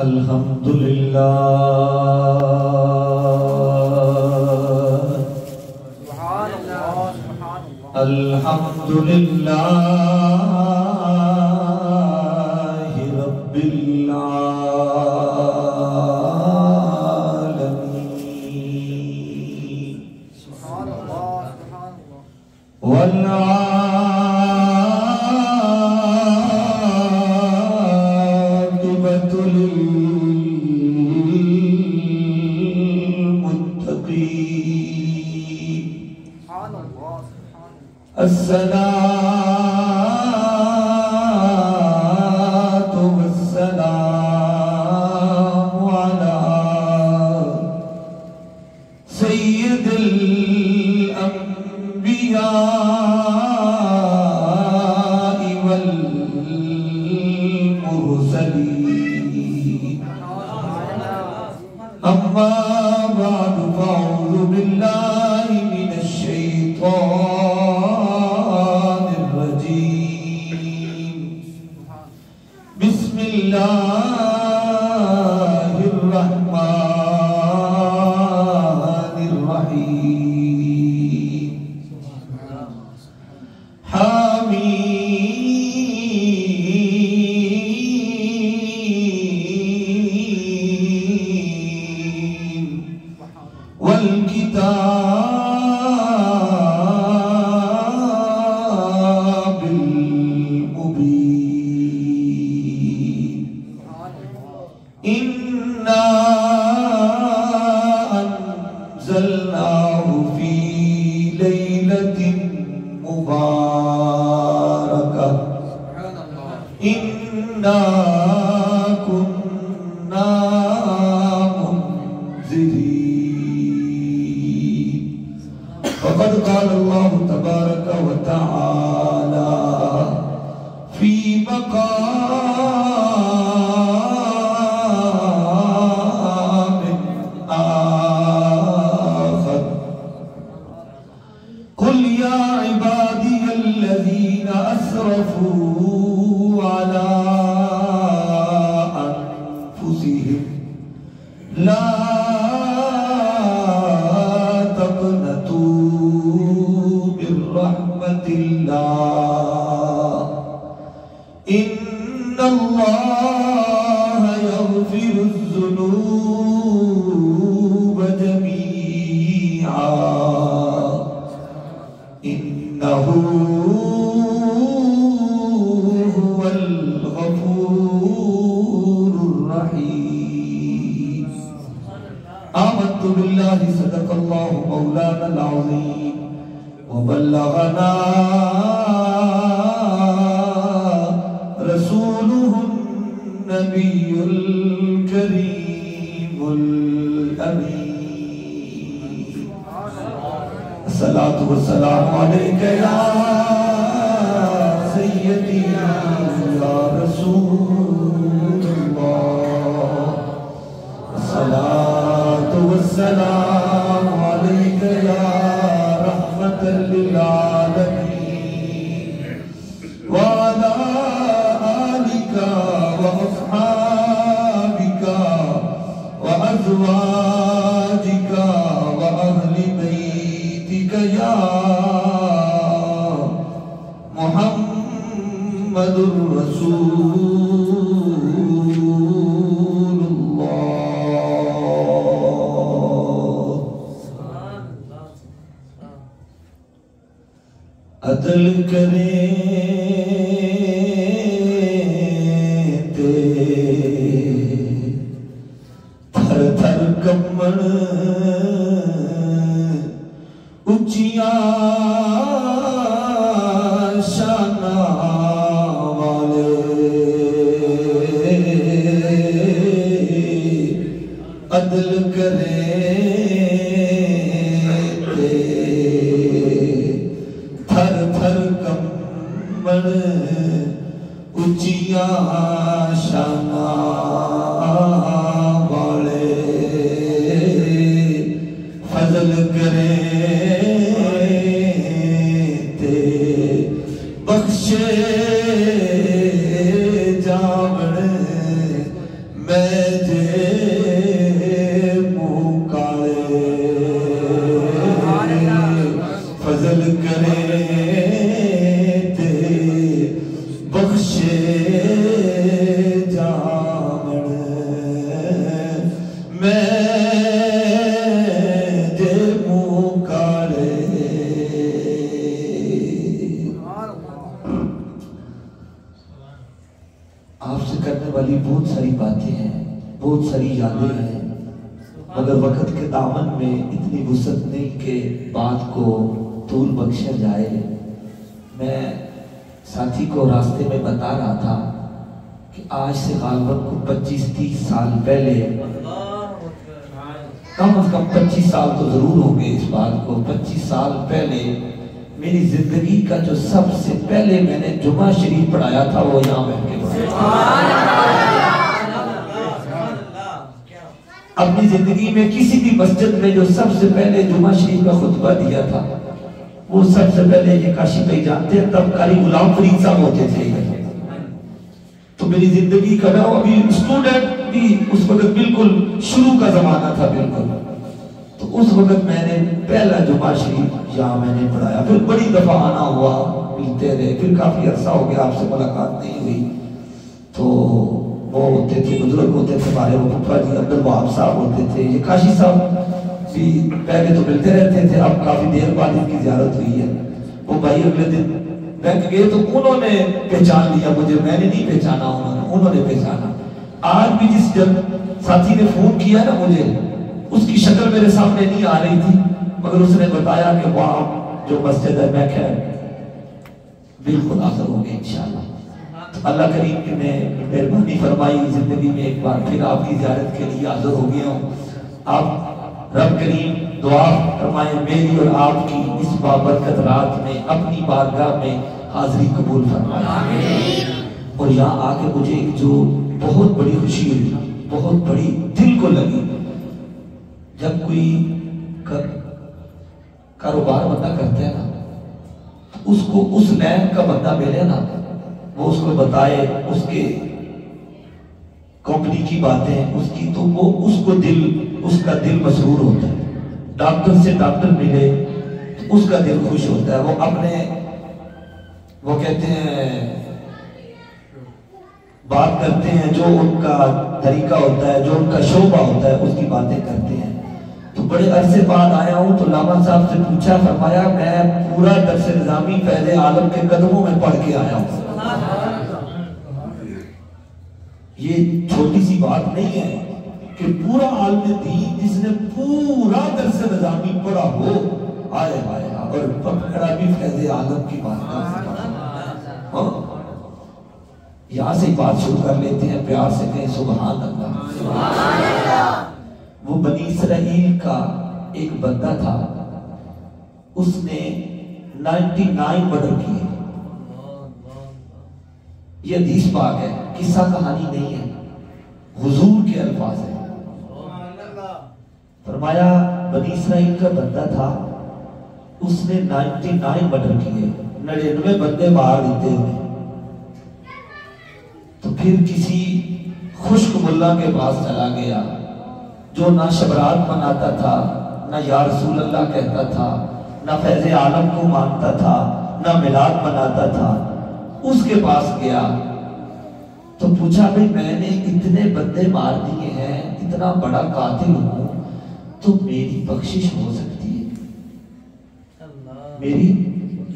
الحمدللہ الحمدللہ رب العالمین والعاقبۃ للمتقین الصلاة والسلام على سيد الأنبياء والمرسلين أما بعد فأعوذ بالله من الشيطان الرجيم بسم الله الرحمن الرحيم حميم والكتاب المبين إنا أنزلناه في ليلة مباركة إنا كنا منذرين وقد قال الله تبارك وتعالى في مقام آخر قل يا عبادي الذين أسرفوا على أنفسهم لا تقنطوا من رحمة الله إن الله يغفر الذنوب جميعا إنه هو الغفور الرحيم آمنت بالله صدق الله مولانا العظيم وبلغنا رسوله النبي الكريم الأمين الصلاة والسلام عليك يا سيدي يا رسول الله الصلاة والسلام عليك يا رحمة للعالمين وعلى آلك وأصحابك وأزواجك وأهل بيتك يا محمد رسول الله عدل کریں تے تھر تھر کمڑ اچیاں شانہ والے عدل کریں تے تھر تھر کمڑ اچیاں شانہ والے فضل کریں تے بخشے جاون میں باتیں ہیں، بہت ساری یادیں ہیں، مگر وقت کے دامن میں اتنی وسعت نہیں کہ بات کو طول بخشا جائے۔ میں ساتھی کو راستے میں بتا رہا تھا کہ آج سے غالباً کو 25-30 سال پہلے، کم از کم 25 سال تو ضرور ہوں گے اس بات کو، 25 سال پہلے میری زندگی کا جو سب سے پہلے میں نے جمعہ شریف پڑھایا تھا وہ یہاں بیٹھ کے پڑھایا۔ اپنی زندگی میں کسی بھی مسجد میں جو سب سے پہلے جمعہ شریف کا خطبہ دیا تھا وہ سب سے پہلے یہ کاشی بھائی جانتے ہیں، تب قاری غلام فرید صاحب ہوتے تھے۔ تو میری زندگی کا میں ابھی اسٹوڈنٹ بھی اس وقت بالکل شروع کا زمانہ تھا بالکل، تو اس وقت میں نے پہلا جمعہ شریف یہاں میں نے پڑھایا۔ پھر بڑی دفعہ آنا ہوا، ملتے رہے، پھر کافی عرصہ ہو گیا آپ سے ملاقات نہیں ہوئی۔ تو وہ ہوتے تھے، بزرگ ہوتے تھے ہمارے، وہ پھپھا جی عبد الوہاب صاحب ہوتے تھے، یہ کاشی صاحب بھی پہلے تو ملتے رہتے تھے، اب کافی دیر بعد ان کی زیارت ہوئی ہے۔ وہ بھائی اگلے دن بینک گئے تو انہوں نے پہچان لیا مجھے، میں نے نہیں پہچانا، انہوں نے پہچانا۔ آج بھی جس ساتھی نے فون کیا نا مجھے، اس کی شکل میرے سامنے نہیں آ رہی تھی، مگر اس نے بتایا کہ وہاں جو مسجد ہے، میں خیر بالکل حاضر ہوں گے انشاءاللہ۔ تو اللہ کریم نے مہربانی فرمائی، زندگی میں ایک بار پھر آپ کی زیارت کے لیے حاضر ہو گیا ہوں۔ آپ رب کریم دعا فرمائے میری اور آپ کی اس بابرکت رات میں اپنی بارگاہ میں حاضری قبول فرمائے۔ اور یہاں آ کے مجھے ایک جو بہت بڑی خوشی ہوئی، بہت بڑی دل کو لگی، جب کوئی کاروبار بندہ کرتے ہیں نا، اس کو اس لائن کا بندہ ملے نا، وہ اس کو بتائے اس کے کمپنی کی باتیں اس کی، تو وہ اس کا دل مسرور ہوتا ہے۔ ڈاکٹر سے ڈاکٹر ملے تو اس کا دل خوش ہوتا ہے، وہ کہتے ہیں بات کرتے ہیں، جو ان کا طریقہ ہوتا ہے، جو ان کا شعبہ ہوتا ہے، اس کی باتیں کرتے ہیں۔ تو بڑے عرصے بعد آیا ہوں تو لاما صاحب سے پوچھا، فرمایا میں پورا درس نظامی فیض عالم کے قدموں میں پڑھ کے آیا ہوں۔ یہ چھوٹی سی بات نہیں ہے کہ پورا عالم دین جس نے پورا درس نظامی پڑھا ہو، آئے اور پکڑا بھی فیض عالم کی بات۔ یہاں سے بات شروع کر لیتے ہیں، پیار سے کہیں سبحان اللہ۔ وہ بنی اسرائیل کا ایک بندہ تھا، اس نے 99 مرڈر کیے۔ یہ حدیث پاک ہے، قصہ کہانی نہیں ہے، حضور کے الفاظ ہیں۔ فرمایا بنی اسرائیل کا بندہ تھا، اس نے 99 مرڈر کیے، 99 بندے مار دیتے ہوئے۔ تو پھر کسی خشک ملا کے پاس چلا گیا، جو نہ شبرات مناتا تھا، نہ یا رسول اللہ کہتا تھا، نہ فیض عالم کو مانتا تھا، نہ میلاد مناتا تھا۔ اس کے پاس گیا تو پوچھا بھئی میں نے اتنے بندے مار دیے ہیں، اتنا بڑا قاتل ہوں، تو میری بخشش ہو سکتی ہے؟ میری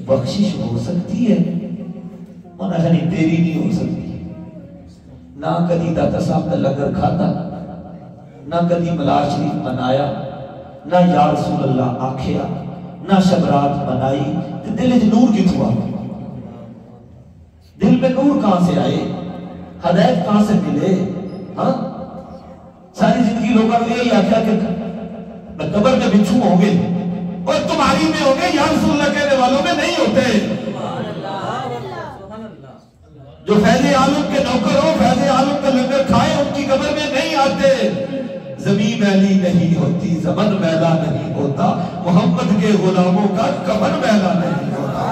بخشش ہو سکتی ہے؟ انہوں نے تیری نہیں ہو سکتی۔ نہ کدی داتا صاحب کا لنگر کھاتا، نہ کدی ملاد شریف منایا، نہ یا رسول اللہ آکھیا، نہ شبرات منائی، تو دل میں نور کتوں آ گیا؟ دل میں نور کہاں سے آئے؟ ہدایت کہاں سے ملے؟ ہاں ساری زندگی لوگوں نے یہی آکھیا کہ میں قبر میں بچھو ہوں گے اور تمہاری میں ہوں گے، یا رسول اللہ کہنے والوں میں نہیں ہوتے۔ جو فیض عالم کے نوکر ہو، فیض عالم کا لنگر کھائے، ان کی قبر میں نہیں آتے۔ زمین میلی نہیں ہوتی، زمن میلا نہیں ہوتا، محمد کے غلاموں کا قبر میلا نہیں ہوتا۔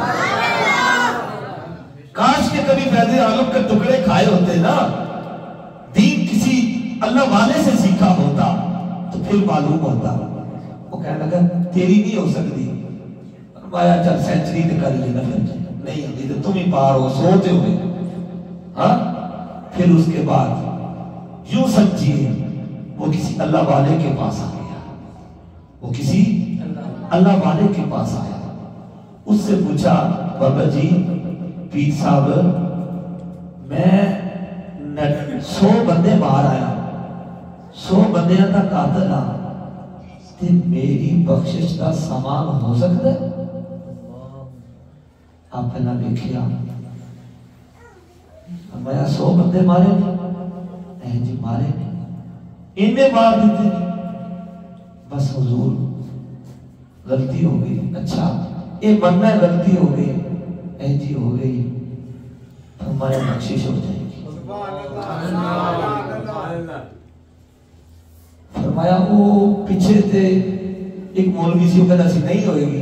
کاش کے کبھی فیض عالم کے ٹکڑے کھائے ہوتے نا، دین کسی اللہ والے سے سیکھا ہوتا تو پھر معلوم ہوتا۔ وہ کہنے لگا تیری نہیں ہو سکتی۔ فرمایا چل سینچری کر لینا، پھر نہیں ہوتی تو تم ہی پار ہو، سوتے ہوئے۔ ہاں پھر اس کے بعد یوں سمجھیے وہ کسی اللہ والے کے پاس آ گیا، وہ کسی اللہ والے کے پاس آیا، اس سے پوچھا بابا جی پیر صاحب میں 100 بندے مار آیا 100 بندیاں دا قاتل آ تے میری بخشش دا سامان ہو سکتا ہے؟ آپ پہلا دیکھیا میں 100 بندے مارے نہیں جی مارے نہیں انہیں مار دیتے بس حضور غلطی ہو گئی اچھا یہ مننا ہے غلطی ہو گئی جی ہو گئی ہمارے بخشش ہو جائے گی فرمایا وہ پیچھے تھے ایک مولوی سی کہتا سی نہیں ہوئے گی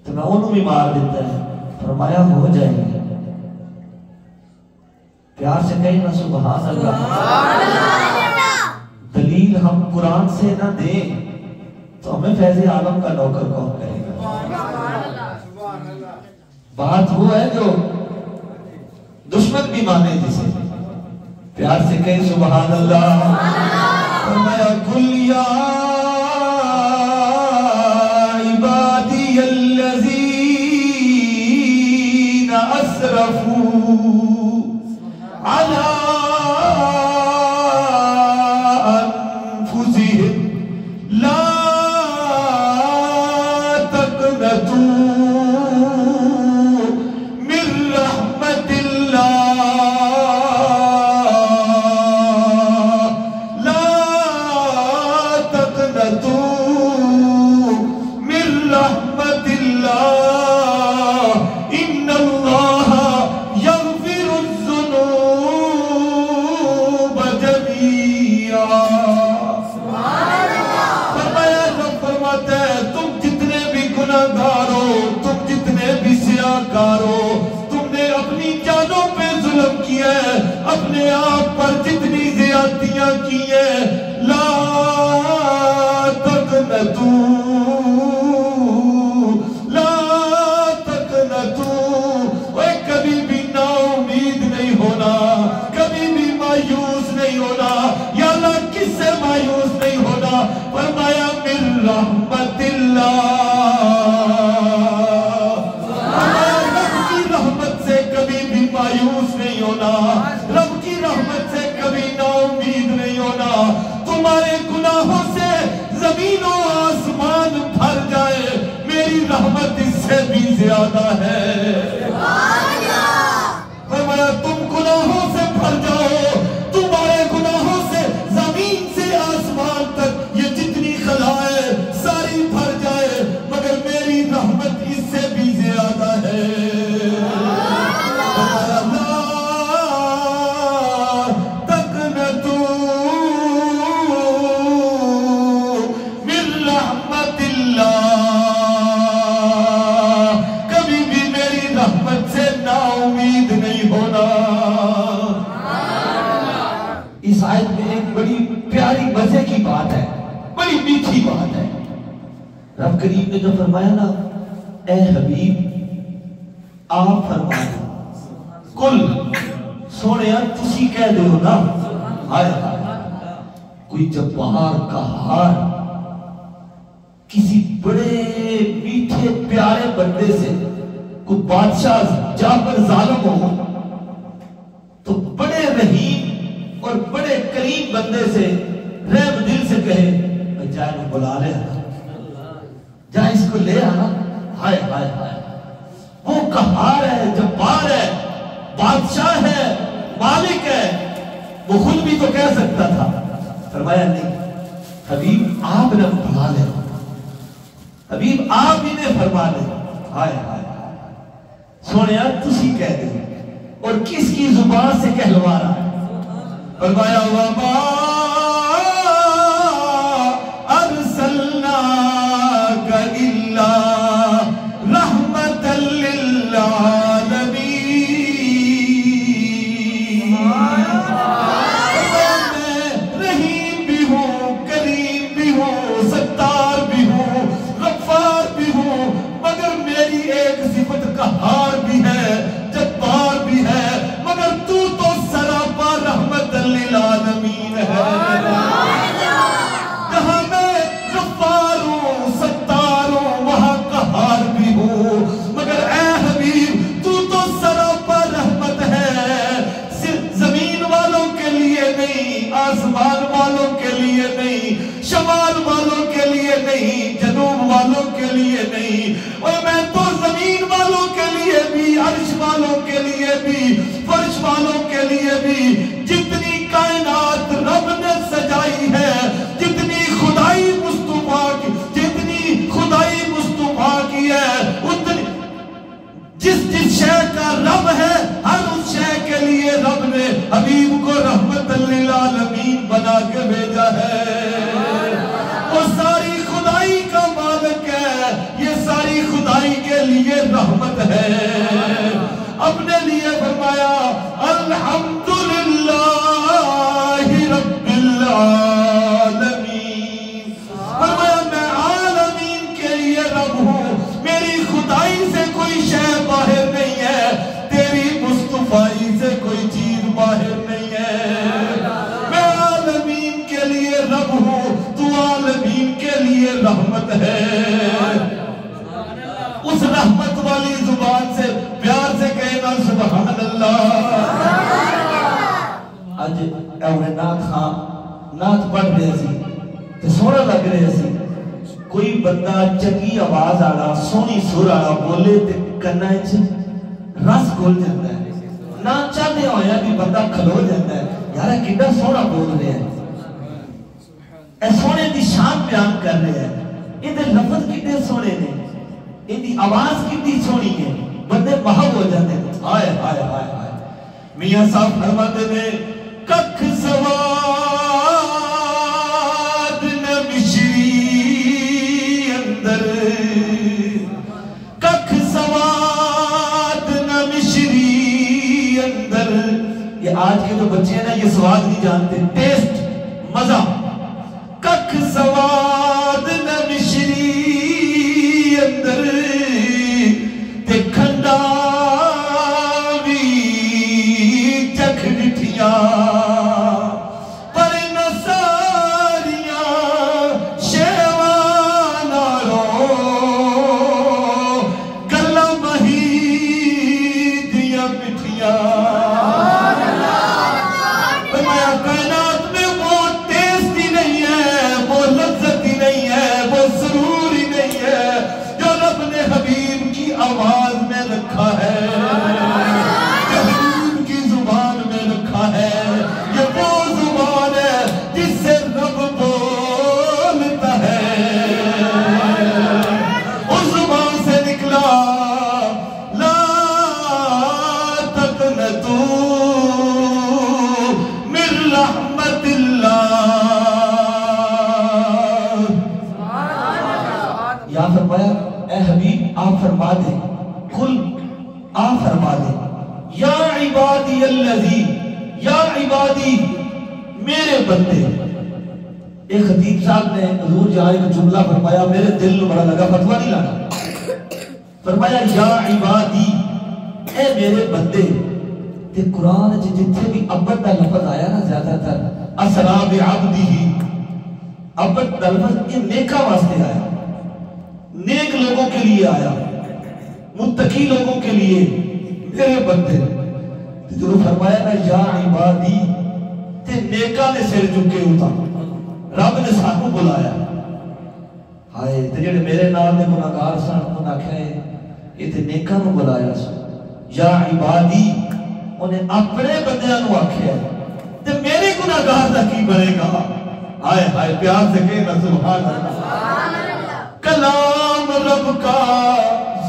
تو میں انہوں بھی مار دیتا ہے فرمایا ہو جائے گی پیار سے کہیں نا سبحان اللہ دلیل ہم قرآن سے نہ دیں تو ہمیں فیض عالم کا نوکر کون کرے گا بات وہ ہے جو دشمن بھی مانے جسے پیار سے کہیں سبحان اللہ فرمایا قل یا عبادی الذین اسرفوا علی انفسہم لا تم نے اپنی جانوں پہ ظلم کیا ہے اپنے آپ پر جتنی زیادتیاں کی ہیں لا تقنطوا اوے کبھی بھی نا امید نہیں ہونا کبھی بھی مایوس نہیں ہونا یا اللہ کس سے مایوس نہیں ہونا فرمایا من رحمت اللہ مایوس نہیں ہونا رب کی رحمت سے کبھی نا امید نہیں ہونا تمہارے گناہوں سے زمین و آسمان بھر جائے میری رحمت اس سے بھی زیادہ ہے فرمایا تم گناہوں سے بھر جاؤ تمہارے گناہوں سے زمین سے آسمان تک یہ جتنی خلائیں ساری بھر جائے مگر میری رحمت اس سے بھی زیادہ ہے اس آیت میں ایک بڑی پیاری مزے کی بات ہے بڑی میٹھی بات ہے رب کریم نے جو فرمایا نا اے حبیب آپ فرمایا کل سونے تسی کہہ دے ہو نا ہائے کوئی جبار قہار کسی بڑے میٹھے پیارے بندے سے کوئی بادشاہ جا کر ظالم ہو تو بڑے رحیم اور بڑے کریم بندے سے رحم دل سے کہے جائے نو بلا لے آنا جائے اس کو لے آنا ہائے ہائے ہائے وہ قہار ہے جبار ہے بادشاہ ہے مالک ہے وہ خود بھی تو کہہ سکتا تھا فرمایا نہیں حبیب آپ نے بلا لے حبیب آپ ہی نے فرما لے ہائے ہائے سونیا تسی کہہ دے اور کس کی زبان سے کہلوا رہا ہے فرمایا وَمَا أَرْسَلْنَاكَ إِلَّا رَحْمَةً لِلْعَالَمِينَ میں رحیم بھی ہوں کریم بھی ہوں ستار بھی ہوں غفار بھی ہوں مگر میری ایک صفت قہار بھی ہے جبار بھی ہے مگر تو سراپا رحمت للعالمین ہے آسمان والوں کے لیے نہیں، شمال والوں کے لیے نہیں، جنوب والوں کے لیے نہیں، اور میں تو زمین والوں کے لیے بھی، عرش والوں کے لیے بھی، فرش والوں کے لیے بھی، جتنی کائنات رب نے سجائی ہے، جتنی خدائی مصطفیٰ کی، جتنی خدائی مصطفیٰ کی ہے، اتنی جس شے کا رب ہے، ہر اس شے کے لیے رب نے حبیب کو رحمت للعالمین بنا کے بھیجا ہے۔ وہ ساری خدائی کا مالک ہے، یہ ساری خدائی کے لیے رحمت ہے۔ اپنے لیے فرمایا الحمدللہ رب العالمین، فرمایا میں عالمین کے لیے رب ہوں، میری خدائی سے کوئی شے باہر نہیں ہے، تیری مصطفائی سے کوئی چیز باہر نہیں ہے، میں عالمین کے لیے رب ہوں، تو عالمین کے لیے رحمت ہے۔ اس رحمت والی زبان سے پیار سے کہنا سبحان اللہ۔ آج اے نات خان نات پڑھ رہے سی تے سونا لگ رہے سی، کوئی بندہ چنگی آواز آنا سونی سر آنا بولے تے کنا چ رس گھل جاتا ہے، نہ چاہتے ہویا بھی بندہ کھلو جاتا ہے، یارا کتنا سونا بول رہے ہیں، اے سونے دی شان بیان کر رہے ہیں، یہ دے لفظ کتنے سونے نے، یہ دی آواز کتنی سونی ہے، بندے محب ہو جاتے ہیں۔ آئے آئے آئے آئے میاں صاحب فرماتے نے ککھ سواد نہ مشری اندر، ککھ سواد نہ مشری اندر، یہ آج کے جو بچے ہیں نا یہ سواد نہیں جانتے، ٹیسٹ مزہ، ککھ سواد نہ مشری اندر تے کھنڈا بھی چکھ ڈٹھیاں، پر نساریاں شیوان نارو گلہ مہی دیا مٹھیاں۔ فرمایا کائنات میں وہ ٹیسٹ ہی نہیں ہے، وہ لذت ہی نہیں ہے، وہ سرور ہی نہیں ہے جو رب نے حبیب کی آواز میں رکھا ہے، جو حبیب کی زبان میں رکھا ہے۔ یہ وہ زبان ہے جس سے رب بولتا ہے، اس زبان سے نکلا لا تقنطوا من رحمت اللہ۔ یا فرمایا اے حبیب آپ فرما دیں، کل آپ فرما دیں، یا عبادی اللذی، یا عبادی میرے بندے۔ ایک خطیب صاحب نے حضور جہاں ایک جملہ فرمایا، میرے دل میں بڑا لگا، فتوہ نہیں لانا، فرمایا یا عبادی اے میرے بندے۔ تے قرآن جتنے بھی عبد کا لفظ آیا نا زیادہ تر اسرا بعبدہ، عبد کا لفظ یہ نیکا واسطے آیا، نیک لوگوں کے لیے آیا، متقی لوگوں کے لیے، میرے بندے۔ جو فرمایا نا یا عبادی تے نیکا نے سر چکے ہوتا، رب نے سانو بلایا، ہائے تے جڑے میرے نام نے گناہگار سن انہاں آکھیا یہ تے نیکا نو بلایا سن، یا عبادی انہیں اپنے بندیاں نو آکھیا تے میرے گناہگار دا کی بنے گا؟ ہائے ہائے پیار سے کہنا سبحان اللہ۔ کلام رب کا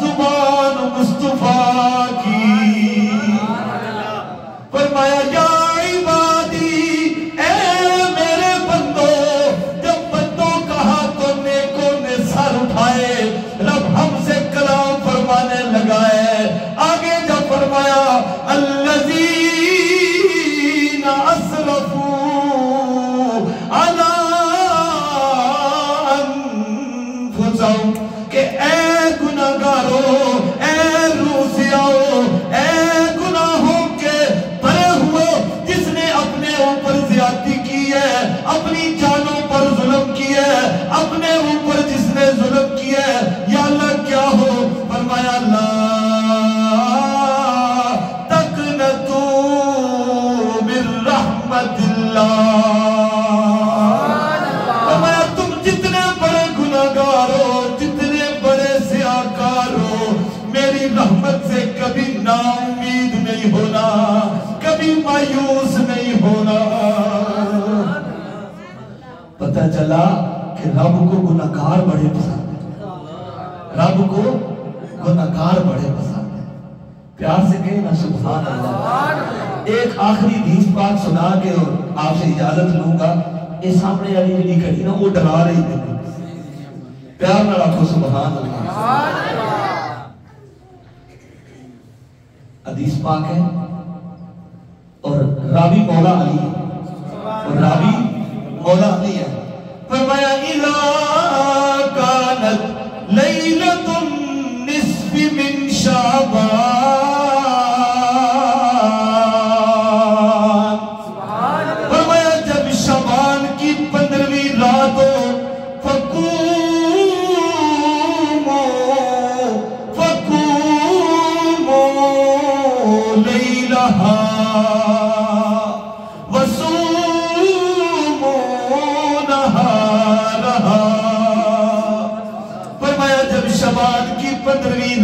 زبان مصطفیٰ کی، فرمایا یا عبادی اے میرے بندوں، جب بندوں کہا تو نیکوں نے سر اٹھائے، رب ہم سے کلام فرمانے لگائے، آگے جب فرمایا الذین اسرفوا علی انفسہم، کہ اے گناہگارو، اے روسیاؤ، اے گناہوں کے بھرے ہوئے، جس نے اپنے اوپر زیادتی کی ہے، اپنی جانوں پر ظلم کی ہے، اپنے اوپر جس نے ظلم کی ہے، یا اللہ کیا ہو؟ فرمایا لا تقنطوا من رحمت اللہ، مایوس نہیں ہونا. پتہ چلا کہ رب کو گناہگار بڑے پسند ہیں. رب کو گناہگار بڑے پسند ہیں. پیار سے کہیں نا سبحان اللہ. ایک آخری حدیث پاک سنا کے اور آپ سے اجازت لوں گا. یہ سامنے والی جڑی کھڑی نا وہ ڈرا رہی تھی. پیار نہ رکھو سبحان اللہ. حدیث پاک ہے اور راوی مولا علی ہے. اور راوی مولا علی ہے. فرمایا اذا كانت لیلۃ النصف من شعبان. فرمایا جب شعبان کی 15ویں رات ہو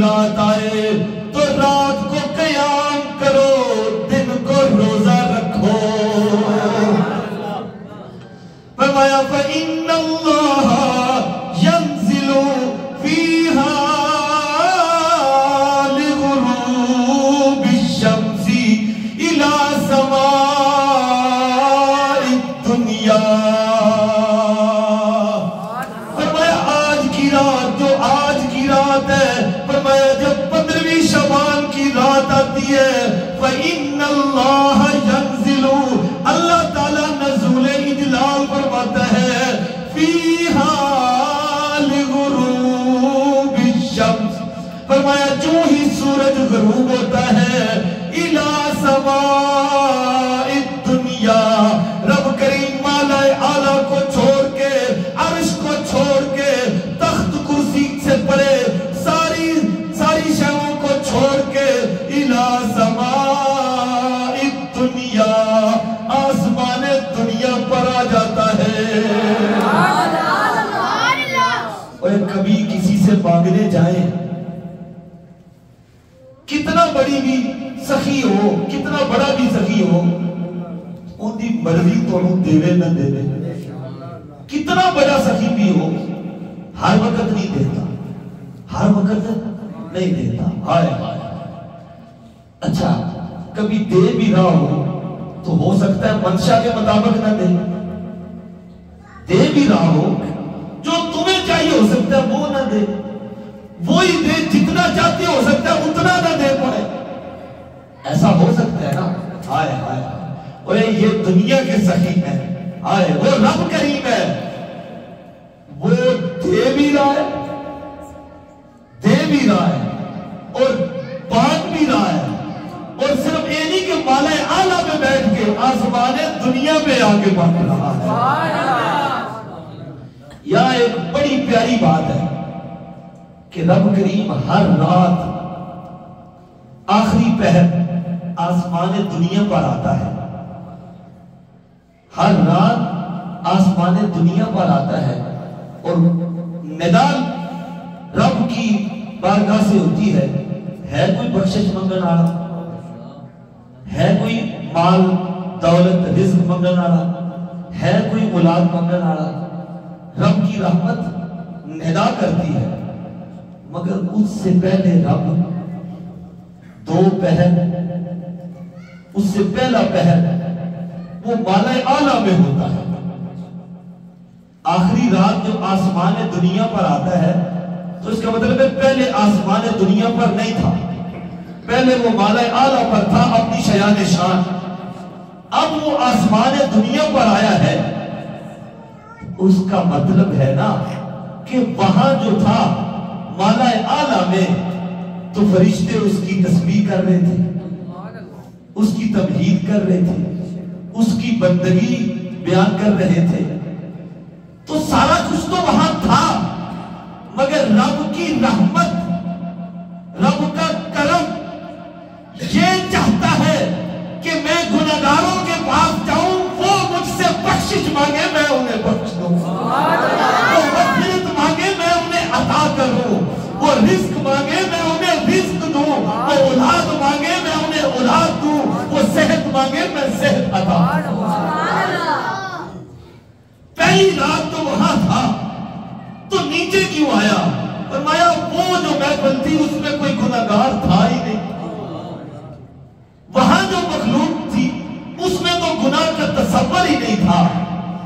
رات آئے تو رات کو قیام کرو, دن کو روزہ رکھو. فرمایا فَإِنَّ اللَّهَ يَنزِلُ فِيهَا لِغُرُوبِ الشَّمْسِ إِلَى سَمَاءِ الدُّنْيَا. فرمایا آج کی رات جو آج کی رات ہے, جب 15ویں شعبان کی رات آتی ہے فَإِنَّ اللَّهَ يَنزِلُ, اللہ تعالیٰ نزول اجلال فرماتا ہے فِيهَا لِغُرُوبِ الشَّمْسِ. فرمایا جو ہی سورج غروب ہوتا ہے إِلَى سَمَاءِ الدُّنْيَا, رب کریم مالا اعلیٰ کو چھوڑ کے, عرش کو چھوڑ کے, تخت کرسی سے پرے ساری شہوں کو چھوڑ کے الى سماء الدنیا, آسمان دنیا پر آ جاتا ہے. اور کبھی کسی سے مانگنے جائیں, کتنا بڑی بھی سخی ہو, کتنا بڑا بھی سخی ہو, ان دی مرضی تو دے نہ دے. کتنا بڑا سخی بھی ہو, ہر وقت نہیں دیتا, ہر وقت نہیں دیتا. ہائے ہائے. اچھا کبھی دے بھی رہا ہو تو ہو سکتا ہے منشا کے مطابق نہ دے. دے بھی رہا ہو جو تمہیں چاہیے ہو سکتا ہے وہ نہ دے. وہی دے جتنا چاہتے ہو سکتا ہے اتنا نہ دے پائے. ایسا ہو سکتا ہے نا. ہائے ہائے. اور یہ دنیا کے سخی ہیں. ہائے وہ رب کریم ہے, وہ دے بھی رہا ہے, دے بھی رہا ہے اور بانٹ بھی رہا ہے. اور صرف یہ نہیں کہ مالا اعلیٰ میں بیٹھ کے آسمان دنیا میں آگے بانٹ رہا ہے. یہاں ایک بڑی پیاری بات ہے کہ رب کریم ہر رات آخری پہر آسمان دنیا پر آتا ہے. ہر رات آسمان دنیا پر آتا ہے اور ندال رب کی بارگاہ سے ہوتی ہے. ہے کوئی بخشش منگن آڑا, ہے کوئی مال دولت رزق منگن آڑا, ہے کوئی اولاد منگن آڑا. رب کی رحمت ندا کرتی ہے, مگر اس سے پہلے رب دو پہر, اس سے پہلا پہر وہ مالا اعلیٰ میں ہوتا ہے. آخری رات جو آسمان دنیا پر آتا ہے تو اس کا مطلب ہے پہلے آسمان دنیا پر نہیں تھا, پہلے وہ مالا اعلیٰ پر تھا اپنی شیان شان. اب وہ آسمان دنیا پر آیا ہے, اس کا مطلب ہے نا کہ وہاں جو تھا مالا اعلیٰ میں تو فرشتے اس کی تسبیح کر رہے تھے, اس کی تمجید کر رہے تھے, اس کی بندگی بیان کر رہے تھے. تو سارا کچھ تو وہاں تھا, مگر رب کی رحمت, رب کا کرم یہ چاہتا ہے کہ میں گناہگاروں کے پاس جاؤں, وہ مجھ سے بخشش مانگے میں انہیں بخش دوں, وہ مغفرت مانگے میں انہیں عطا کروں, وہ رزق مانگے میں انہیں رزق دوں, وہ اولاد مانگے میں انہیں اولاد دوں, وہ صحت مانگے میں پہلی رات تو وہاں تھا تو نیچے کیوں آیا؟ فرمایا وہ جو محفل تھی اس میں کوئی گناہگار تھا ہی نہیں، وہاں جو مخلوق تھی اس میں تو گناہ کا تصور ہی نہیں تھا،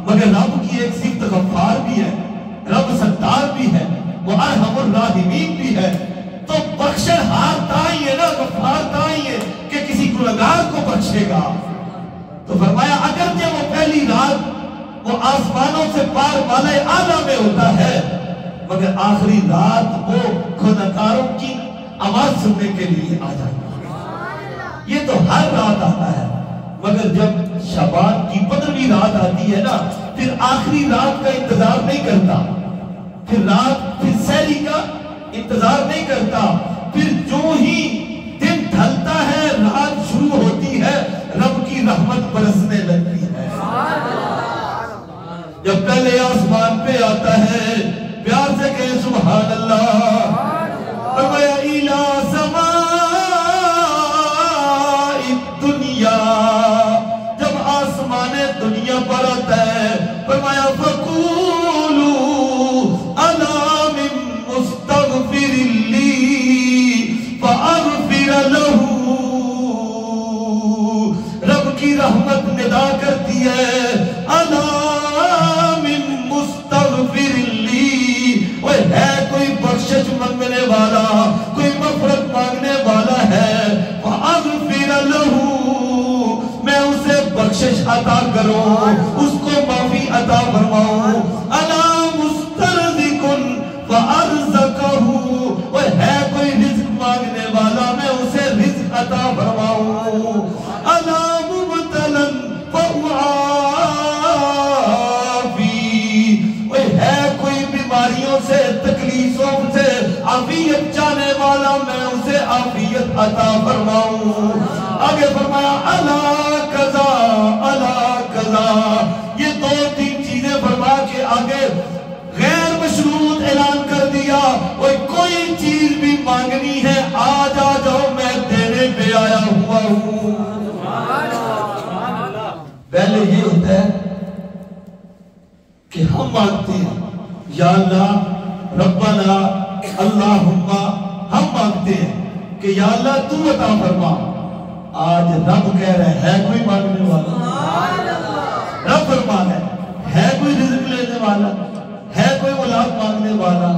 مگر رب کی ایک صفت غفار بھی ہے، رب ستار بھی ہے، وہ ارحم الراحمین بھی ہے، تو بخشن ہار تائی ہے نا، غفار تائی ہے کہ کسی گناہگار کو بخشے گا۔ تو فرمایا اگرچہ وہ پہلی رات وہ آسمانوں سے پار والے اعلیٰ میں ہوتا ہے، مگر آخری رات وہ گناہگاروں کی آواز سننے کے لیے آ جاتا ہے۔ یہ تو ہر رات آتا ہے، مگر جب شعبان کی 15ویں رات آتی ہے نا، پھر آخری رات کا انتظار نہیں کرتا، پھر سحری کا انتظار نہیں کرتا، پھر جو ہی دن ڈھلتا ہے رات شروع ہوتی ہے، رب کی رحمت برسنے لگتی ہے۔ جب پہلے آسمان پہ آتا ہے پیار سے کہے سبحان اللہ، فرمایا الہ سماء الدنیا، جب آسمان دنیا پر آتا ہے فرمایا فقولوا الا من مستغفر لی فاغفر لہ، رب کی رحمت ندا کرتی ہے الا من مستغفر لی، وہ ہے کوئی بخشش مانگنے والا، کوئی مغفرت مانگنے والا ہے، فاغفر لہ، میں اسے بخشش عطا کروں، اس کو معافی عطا فرماؤں، الا مسترزق فارزقہ، وہ ہے کوئی رزق مانگنے والا، میں اسے رزق عطا فرماؤں، الا مبتلا فاعافی، وہ ہے کوئی بیماریوں سے تکلیفوں سے عافیت چاہنے والا، میں اسے عافیت عطا فرماؤں۔ آگے فرمایا الا قضا الا قضا، یہ 2-3 چیزیں فرما کے آگے غیر مشروط اعلان کر دیا، کوئی چیز بھی مانگنی ہے آج آ جاؤ میں دینے پہ آیا ہوا ہوں۔ پہلے یہ ہوتا ہے کہ ہم مانگتے ہیں یا اللہ ربنا اللہم، ہم مانگتے ہیں کہ یا اللہ تو عطا فرما، آج رب کہہ رہے ہے کوئی مانگنے والا، رب فرما ہے کوئی رزق لینے والا، ہے کوئی اولاد مانگنے والا،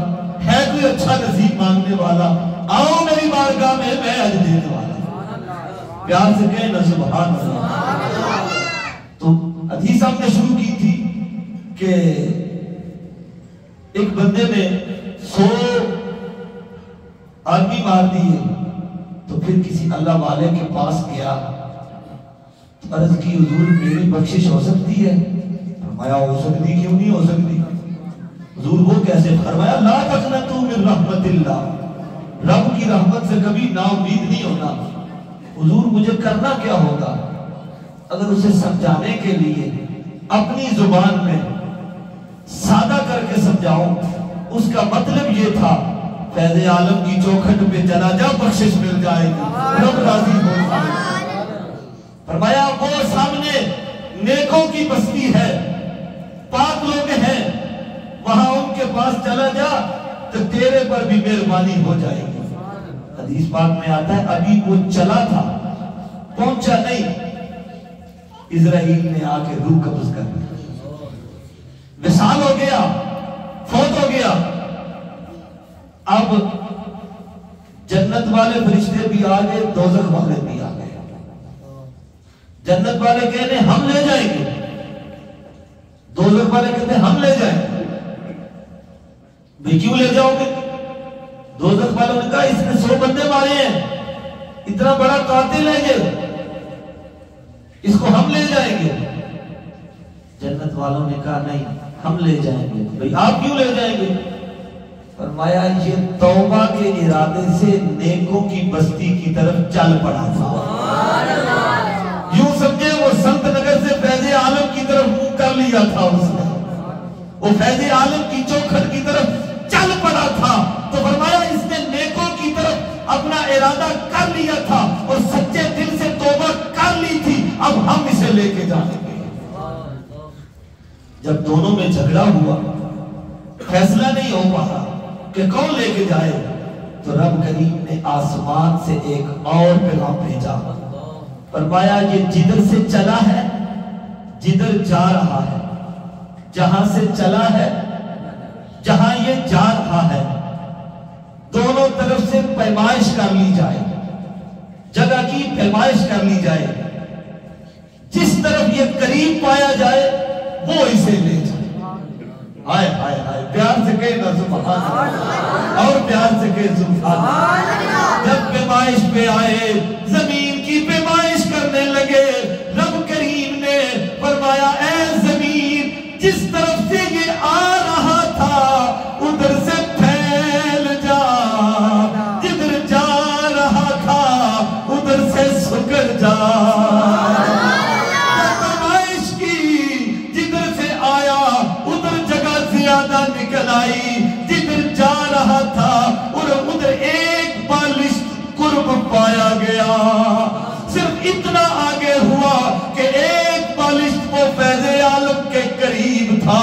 ہے کوئی اچھا نصیب مانگنے والا، آؤ میری بارگاہ میں اج دینے والا، پیار سے کہنا سبحان اللہ۔ تو حدیث ہم نے شروع کی تھی کہ ایک بندے نے 100 آدمی مار دیے، تو پھر کسی اللہ والے کے پاس گیا، عرض کی حضور میری بخشش ہو سکتی ہے؟ فرمایا ہو سکتی، کیوں نہیں ہو سکتی؟ حضور وہ کیسے؟ فرمایا لا تقنطوا من رحمت اللہ، رب کی رحمت سے کبھی نا امید نہیں ہونا۔ حضور مجھے کرنا کیا ہوگا؟ اگر اسے سمجھانے کے لیے اپنی زبان میں سادہ کر کے سمجھاؤں، اس کا مطلب یہ تھا فیض عالم کی چوکھٹ پہ چلا جا، بخشش مل جائے گی، رب راضی ہو جائے گا۔ فرمایا وہ سامنے نیکوں کی بستی ہے، پاک لوگ ہیں، وہاں ان کے پاس چلا جا تو تیرے پر بھی مہربانی ہو جائے گی۔ حدیث پاک میں آتا ہے ابھی وہ چلا تھا، پہنچا نہیں، اسرائیل نے آ کے روح قبض کر دیا، وصال ہو گیا، فوت ہو گیا۔ اب جنت والے فرشتے بھی آ گئے، دوزخ والے بھی آ گئے۔ جنت والے کہنے ہم لے جائیں گے، دوزخ والے کہتے ہم لے جائیں گے۔ بھئی کیوں لے جاؤ گے؟ دوزخ والوں نے کہا اس نے 100 بندے مارے ہیں، اتنا بڑا قاتل ہے یہ، اس کو ہم لے جائیں گے۔ جنت والوں نے کہا نہیں ہم لے جائیں گے۔ بھئی آپ کیوں لے جائیں گے؟ فرمایا یہ توبہ کے ارادے سے نیکوں کی بستی کی طرف چل پڑا تھا۔ یوں سمجھے وہ سنت نگر سے فیض عالم کی طرف منہ کر لیا تھا، اس نے وہ فیض عالم کی چوکھٹ کی طرف چل پڑا تھا۔ تو فرمایا اس نے نیکوں کی طرف اپنا ارادہ کر لیا تھا اور سچے دل سے توبہ کر لی تھی، اب ہم اسے لے کے جائیں گے۔ جب دونوں میں جھگڑا ہوا، فیصلہ نہیں ہو پایا کہ کون لے کے جائے، تو رب کریم نے آسمان سے ایک اور پیغام بھیجا، فرمایا یہ جدھر سے چلا ہے، جدھر جا رہا ہے، جہاں سے چلا ہے، جہاں یہ جا رہا ہے، دونوں طرف سے پیمائش کر لی جائے، جگہ کی پیمائش کر لی جائے، جس طرف یہ قریب پایا جائے وہ اسے لے جائے۔ آئے آئے آئے، پیار سے کہنا سبحان اللہ، اور پیار سے کہے سبحان اللہ۔ جب پیمائش پہ آئے، زمین کی پیمائش کرنے لگے، رب کریم نے فرمایا اے زمین، جس طرف سے یہ آ رہا تھا ادھر سے پھیل جا، جدھر جا رہا تھا ادھر سے سکڑ جا۔ پیمائش کی، جدھر سے آیا ادھر جگہ زیادہ نکل آئی، جدھر جا رہا تھا اور ادھر ایک بالشت قرب پایا گیا، صرف اتنا آگے ہوا کہ ایک بالشت وہ فیض عالم کے قریب تھا۔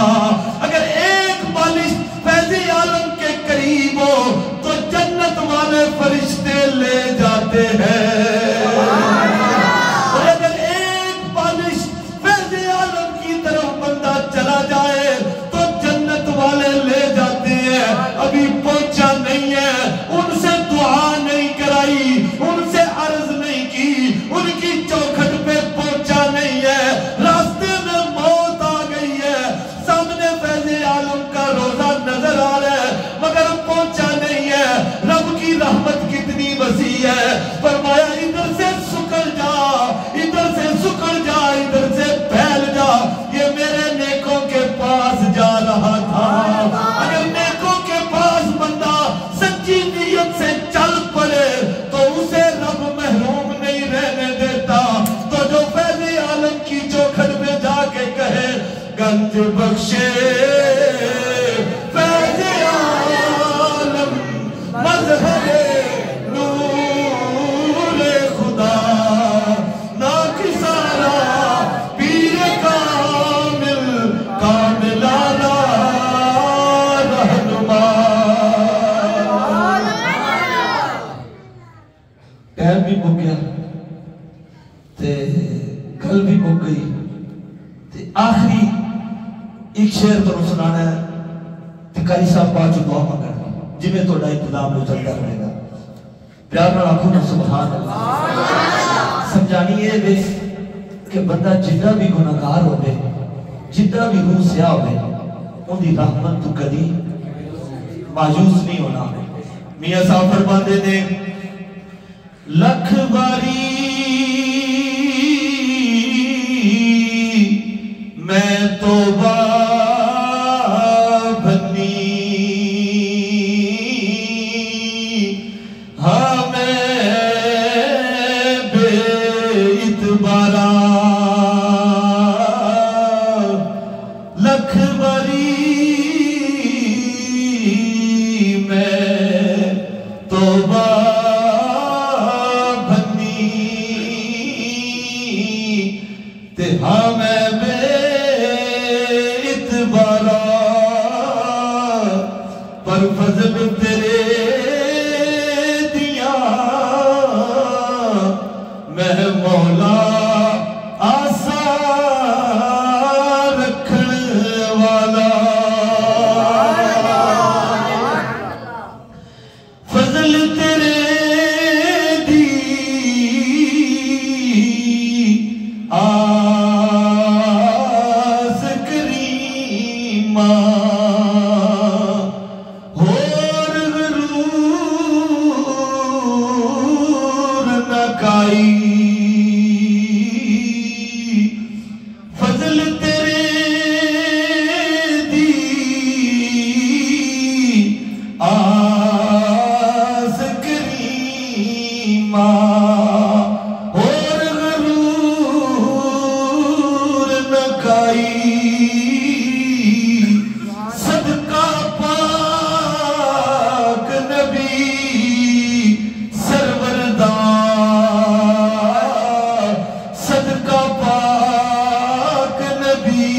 اگر ایک بالشت فیض عالم کے قریب ہو تو جنت والے فرشتے لے جاتے ہیں، اور اگر ایک بالشت فیض عالم کی طرف بندہ چلا جائے تو جنت والے لے جاتے ہیں۔ ابھی پہنچا نہیں ہے، ان سے دعا نہیں کرائی، ان سے عرض نہیں کی، ان کی چوکھٹ پہ پہنچا نہیں ہے، راستے میں موت آ گئی ہے، سامنے فیض عالم کا روزہ نظر آ رہا ہے مگر پہنچا نہیں ہے۔ رب کی رحمت کتنی وسیع ہے، فرمایا ادھر سے سکڑ جا، ادھر سے سکڑ جا، ادھر سے پھیل جا، یہ میرے نیکوں کے پاس جا رہا تھا۔ اگر نیکوں کے پاس بندہ سچی نیت سے چل پڑے تو اسے رب محروم نہیں رہنے دیتا۔ تو جو فیض عالم کی چوکھٹ میں جا کے کہے گنج بخشے فیض عالم مظہر نور خدا ناکسارا پیر کامل کاملانا رہنما۔ ٹائم بھی مک گیا تے گل بھی مک گئی تے آخری ایک شعر تو سنانا ہے تے قاری صاحب پاچو دعا مانگنا جی میں توڑا انتظام میں چلتا رہے گا۔ پیار نہ رکھو نا سبحان اللہ۔ سمجھانی یہ بے کہ بندہ جتنا بھی گناہگار ہوئے، جتنا بھی روح سیاہ ہوئے، ان دی رحمت تو کدی مایوس نہیں ہونا۔ میاں صاحب فرماندے نے لکھ باری میں توبہ بھنی، ہاں میں بے اعتبارا، لکھ باری میں توبہ ہاں میں بے اعتبارا، پر فضل تیرے دیا میں مولا آسا رکھن والا، فضل تیرے دی فضل تیرے دی آس کریمہ، اور غرور نہ کائی، صدقہ پاک نبی سروردار، صدقہ پاک نبی